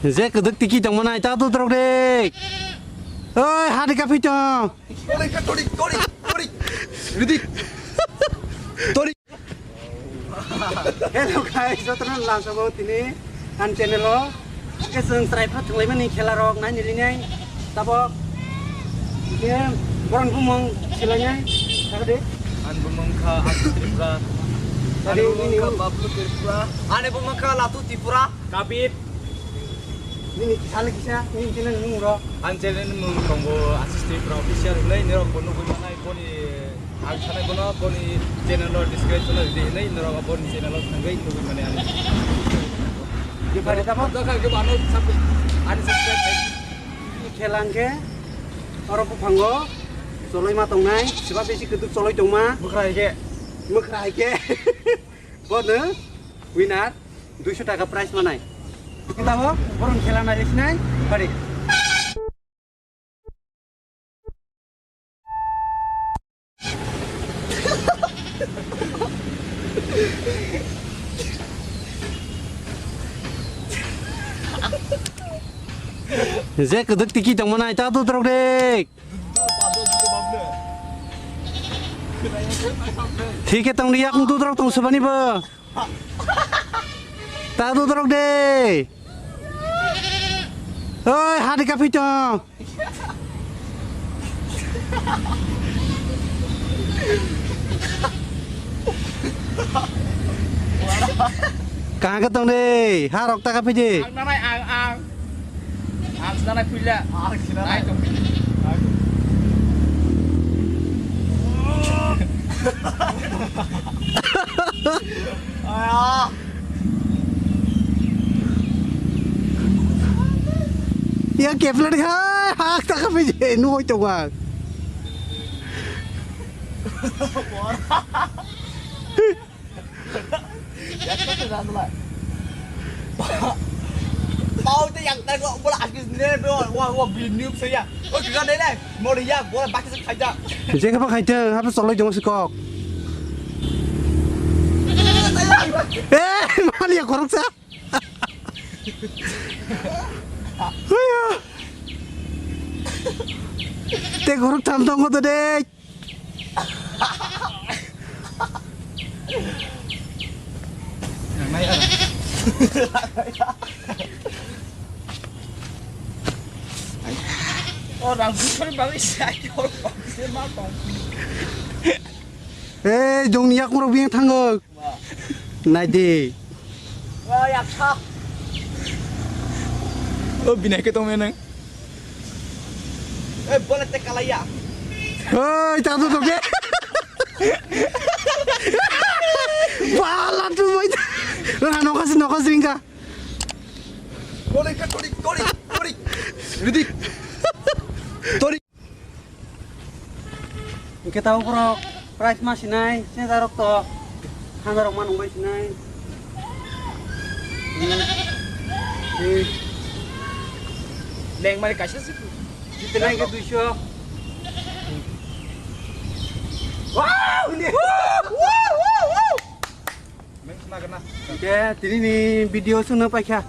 Zek kedek tiki tong mana ita tu teruk dek. Oi, hari kapi tong. Tori. Ready? Tori. Hello guys, jotoran langsung bawa ini kan channel lo. Keseng striper tulai mana khela rok nai nilainya. Tapi dia orang bumong silanya. Apa dek? An bumangka Atu Tripura. Tadi ini Bablu Tripura. Ane bumangka Latu Tripura. Kabit. ini kisah ini channel nungro. An channel mung konggo Asis Tripura official nai nero kono bumana ikoni al sana kono koni channel lo description di nai nero apon channel lo sangai tu bumane ane. Di pada apa? Dokar ke banu sampai ane subscribe. Khelang ke orang pupanggo. Soloi ma tongnai sebab besi keduk soloi tongma Bukrai ke. Bono winner 200 টাকা prize manai kita ho borong khela naris nai bari Zek keduk tiki tong mana ita tu teruk dek. ठीक है तुम लिया तुम तो तुम सुबह नहीं बा तादू तो रख दे ओए हाथ का पीछे कहाँ का तुम दे हाँ रखता का पीछे Ang sana pula. Ay to. Ayah. Ya kepler ka hak ta ka pije nu hoy to wa Ya kata dah lah. Mau tu yang dah gua bola agis ni wah biniu saya. Oh juga deh deh. Mau dia bola baki saja. je ka pa khai te ha pa soloi jong sikok mali ya korok sa Ayo. Te korok tam tong ko to de Yang naik ada. Orang bukan bagi saya orang bagi matang. jong niak ngorok biang thangok nai de Wah ya tak. Oh binai ke tong menang. Bola tek kalaya. Hei, tak tu ke? Bala tu boy. No kasih ringka. Tori. Ready? Tori. Kita tahu korok price masih naik. Saya taruh to. Hanya orang mana masih naik. Leng mari kasih sih. Kita naik ke 200. Wow, ini. Meng kena. Oke, ini video sudah pakai.